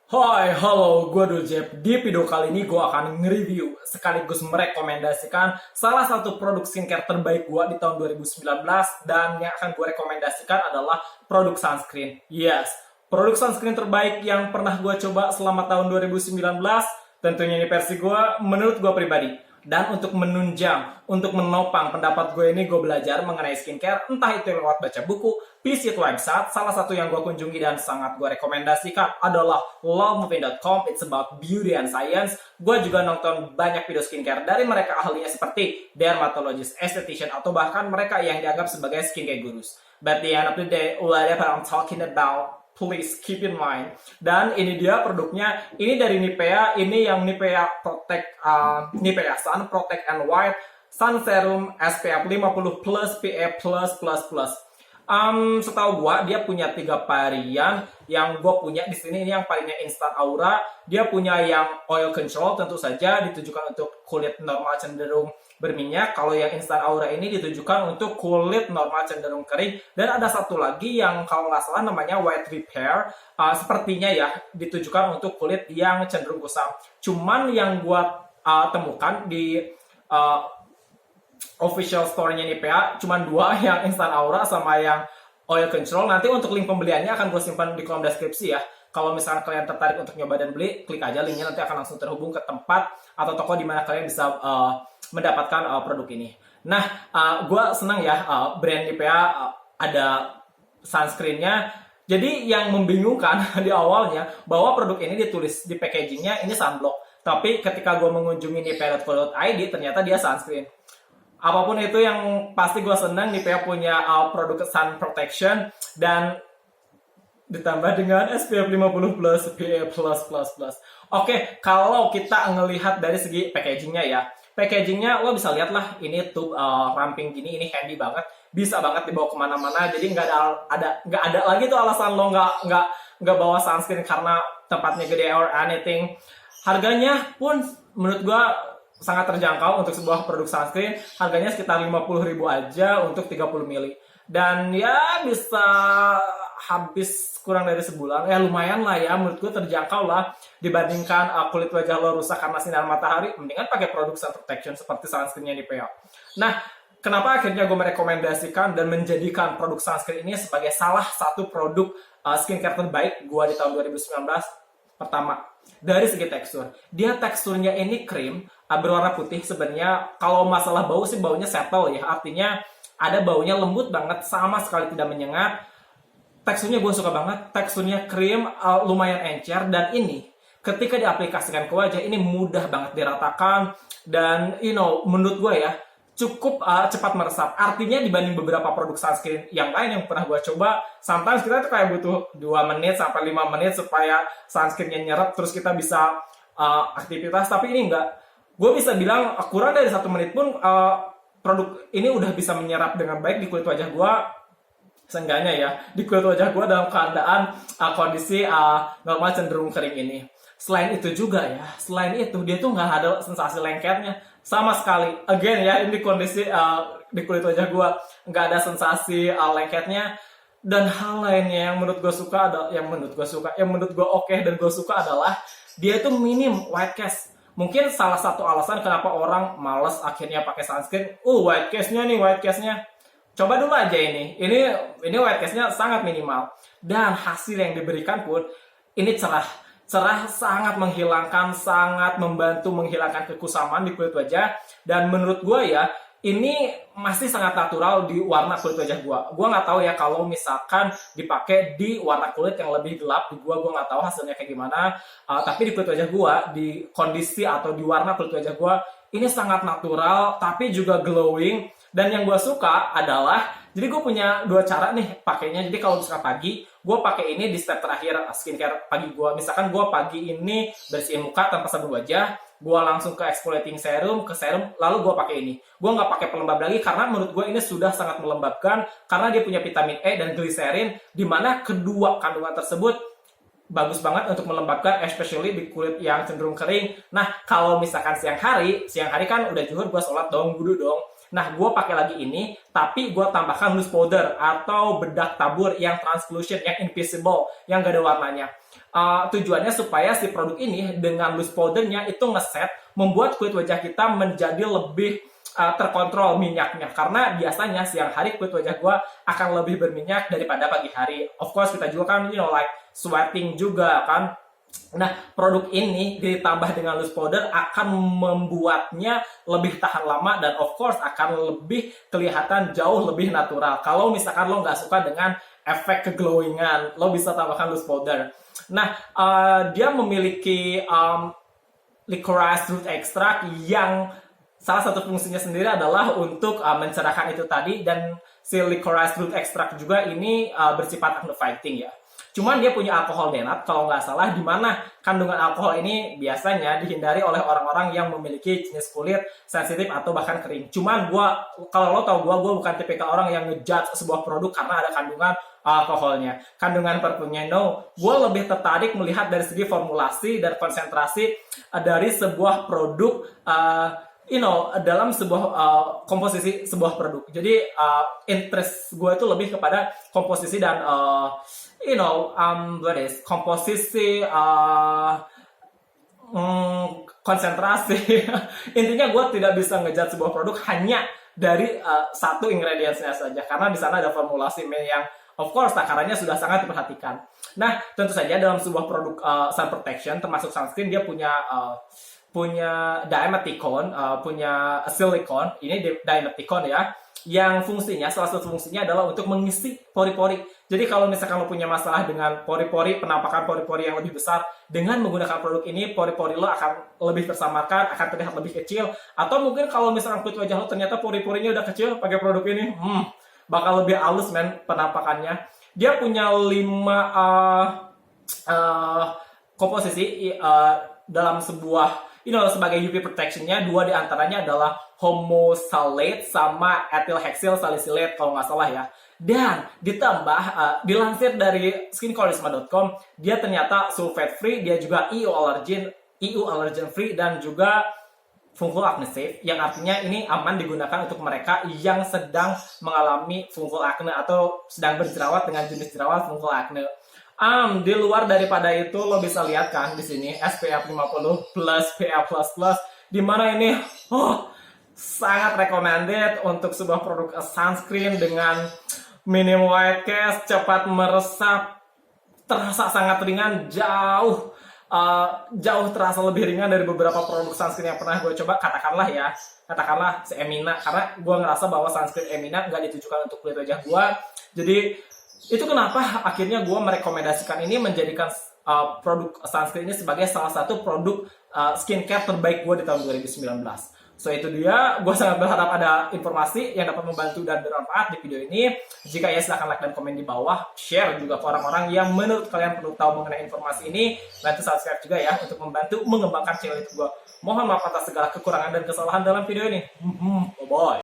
Hai, halo, gue Dojep. Di video kali ini gue akan nge-review sekaligus merekomendasikan salah satu produk skincare terbaik gue di tahun 2019 dan yang akan gue rekomendasikan adalah produk sunscreen. Yes, produk sunscreen terbaik yang pernah gue coba selama tahun 2019, tentunya ini versi gue, menurut gue pribadi. Dan untuk menunjang, untuk menopang pendapat gue ini, gue belajar mengenai skincare, entah itu lewat baca buku, visit website. Salah satu yang gue kunjungi dan sangat gue rekomendasikan adalah lovemoving.com. It's about beauty and science. Gue juga nonton banyak video skincare dari mereka ahlinya seperti dermatologist, esthetician, atau bahkan mereka yang dianggap sebagai skincare gurus. But the end of the day, whatever I'm talking about, please keep in mind. Dan ini dia produknya. Ini dari Nivea. Ini yang Nivea Protect, Nivea Sun Protect and White Sun Serum SPF 50 plus PA plus. Setahu gua dia punya 3 varian. Yang gua punya di sini ini yang variannya Instant Aura. Dia punya yang oil control, tentu saja ditujukan untuk kulit normal cenderung berminyak. Kalau yang Instant Aura ini ditujukan untuk kulit normal cenderung kering. Dan ada satu lagi yang kalau nggak salah namanya White Repair. Sepertinya ya ditujukan untuk kulit yang cenderung kusam. Cuman yang gua temukan di official store-nya Nivea cuma 2, yang Instant Aura sama yang Oil Control. Nanti untuk link pembeliannya akan gue simpan di kolom deskripsi ya. Kalau misalnya kalian tertarik untuk nyoba dan beli, klik aja linknya, nanti akan langsung terhubung ke tempat atau toko di mana kalian bisa mendapatkan produk ini. Nah, gue senang ya brand Nivea ada sunscreen-nya. Jadi yang membingungkan di awalnya bahwa produk ini ditulis di packaging-nya ini sunblock. Tapi ketika gue mengunjungi nivea.co.id ternyata dia sunscreen. Apapun itu yang pasti gue senang Nivea punya produk sun protection dan ditambah dengan SPF 50 plus PA+++. Oke, kalau kita ngelihat dari segi packagingnya ya, packagingnya lo bisa lihat lah, ini tube ramping gini, ini handy banget, bisa banget dibawa kemana-mana. Jadi nggak ada lagi tuh alasan lo nggak bawa sunscreen karena tempatnya gede or anything. Harganya pun menurut gue sangat terjangkau untuk sebuah produk sunscreen. Harganya sekitar 50.000 aja untuk 30 ml. Dan ya bisa habis kurang dari sebulan. Ya lumayan lah ya, menurut gue terjangkau lah. Dibandingkan kulit wajah lo rusak karena sinar matahari, mendingan pakai produk sun protection seperti sunscreennya Nivea. Nah, kenapa akhirnya gue merekomendasikan dan menjadikan produk sunscreen ini sebagai salah satu produk skincare terbaik gue di tahun 2019? Pertama, dari segi tekstur. Dia teksturnya ini krim, berwarna putih sebenarnya. Kalau masalah bau sih baunya settle ya. Artinya ada baunya lembut banget, sama sekali tidak menyengat. Teksturnya gue suka banget. Teksturnya krim, lumayan encer. Dan ini ketika diaplikasikan ke wajah ini mudah banget diratakan. Dan menurut gue ya cukup cepat meresap. Artinya dibanding beberapa produk sunscreen yang lain yang pernah gue coba, sometimes kita tuh kayak butuh 2 menit sampai 5 menit supaya sunscreennya nyerap, terus kita bisa aktivitas. Tapi ini enggak. Gue bisa bilang kurang dari 1 menit pun produk ini udah bisa menyerap dengan baik di kulit wajah gue. Seenggaknya ya, di kulit wajah gue dalam keadaan kondisi normal cenderung kering ini. Selain itu juga ya, selain itu dia tuh nggak ada sensasi lengketnya sama sekali. Again ya, ini kondisi di kulit wajah gue nggak ada sensasi lengketnya. Dan hal lainnya yang menurut gue oke dan gue suka adalah dia itu minim white cast. Mungkin salah satu alasan kenapa orang males akhirnya pakai sunscreen. White cast-nya. Coba dulu aja ini. Ini white cast-nya sangat minimal. Dan hasil yang diberikan pun ini cerah, sangat menghilangkan, sangat membantu menghilangkan kekusaman di kulit wajah. Dan menurut gue ya, ini masih sangat natural di warna kulit wajah gue. Gue nggak tahu ya kalau misalkan dipakai di warna kulit yang lebih gelap di gue nggak tahu hasilnya kayak gimana. Tapi di kulit wajah gue, di kondisi atau di warna kulit wajah gue, ini sangat natural, tapi juga glowing. Dan yang gue suka adalah, jadi gue punya 2 cara nih pakainya. Jadi kalau misalkan pagi, gue pakai ini di step terakhir skincare pagi gue. Misalkan gue pagi ini bersihin muka tanpa sabun wajah, gue langsung ke exfoliating serum, lalu gue pakai ini. Gue nggak pakai pelembab lagi karena menurut gue ini sudah sangat melembabkan karena dia punya vitamin E dan glycerin, di mana kedua kandungan tersebut bagus banget untuk melembabkan, especially di kulit yang cenderung kering. Nah, kalau misalkan siang hari kan udah zuhur, gue sholat dong, wudhu dong. Nah, gue pakai lagi ini, tapi gue tambahkan loose powder atau bedak tabur yang translucent, yang invisible, yang gak ada warnanya. Tujuannya supaya si produk ini dengan loose powdernya itu ngeset, membuat kulit wajah kita menjadi lebih terkontrol minyaknya. Karena biasanya siang hari kulit wajah gue akan lebih berminyak daripada pagi hari. Of course, kita juga kan, like sweating juga kan. Nah, produk ini ditambah dengan loose powder akan membuatnya lebih tahan lama dan of course akan lebih kelihatan jauh lebih natural. Kalau misalkan lo nggak suka dengan efek keglowingan, lo bisa tambahkan loose powder. Nah, dia memiliki licorice root extract yang salah satu fungsinya sendiri adalah untuk mencerahkan itu tadi, dan si licorice root extract juga ini bersifat anti-fighting ya. Cuman dia punya alkohol denat kalau nggak salah, di mana kandungan alkohol ini biasanya dihindari oleh orang-orang yang memiliki jenis kulit sensitif atau bahkan kering. Cuman kalau lo tau gue bukan tipikal orang yang ngejudge sebuah produk karena ada kandungan alkoholnya, kandungan parfumnya. No, gue lebih tertarik melihat dari segi formulasi dan konsentrasi dari sebuah produk, dalam sebuah komposisi sebuah produk. Jadi interest gue itu lebih kepada komposisi dan komposisi, konsentrasi. Intinya gue tidak bisa ngejudge sebuah produk hanya dari satu ingredientsnya saja, karena di sana ada formulasi yang of course takarannya sudah sangat diperhatikan. Nah, tentu saja dalam sebuah produk sun protection termasuk sunscreen, dia punya dimethiacone, punya silicone. Ini dimethiacone ya, yang salah satu fungsinya adalah untuk mengisi pori-pori. Jadi kalau misalkan lo punya masalah dengan pori-pori, penampakan pori-pori yang lebih besar, dengan menggunakan produk ini, pori-pori lo akan lebih tersamarkan, akan terlihat lebih kecil. Atau mungkin kalau misalkan kulit wajah lo ternyata pori-porinya udah kecil, pakai produk ini, bakal lebih halus penampakannya. Dia punya 5 komposisi dalam sebuah sebagai UV protectionnya. 2 diantaranya adalah homosalate sama ethylhexyl salicylate kalau nggak salah ya. Dan ditambah, dilansir dari skincorisma.com, dia ternyata sulfate free, dia juga EU allergen free, dan juga fungal acne safe, yang artinya ini aman digunakan untuk mereka yang sedang mengalami fungal acne atau sedang berjerawat dengan jenis jerawat fungal acne. Di luar daripada itu, lo bisa lihat kan di sini SPF 50 plus PA++, di mana ini sangat recommended untuk sebuah produk sunscreen dengan minim white cast, cepat meresap, terasa sangat ringan, jauh terasa lebih ringan dari beberapa produk sunscreen yang pernah gue coba. Katakanlah si Emina, karena gue ngerasa bahwa sunscreen Emina nggak ditujukan untuk kulit wajah gue. Jadi itu kenapa akhirnya gue merekomendasikan ini, menjadikan produk sunscreen ini sebagai salah satu produk skincare terbaik gue di tahun 2019. So itu dia, gue sangat berharap ada informasi yang dapat membantu dan bermanfaat di video ini. Jika ya, silahkan like dan komen di bawah. Share juga ke orang-orang yang menurut kalian perlu tahu mengenai informasi ini. Bantu subscribe juga ya untuk membantu mengembangkan channel itu gue. Mohon maaf atas segala kekurangan dan kesalahan dalam video ini. Bye-bye.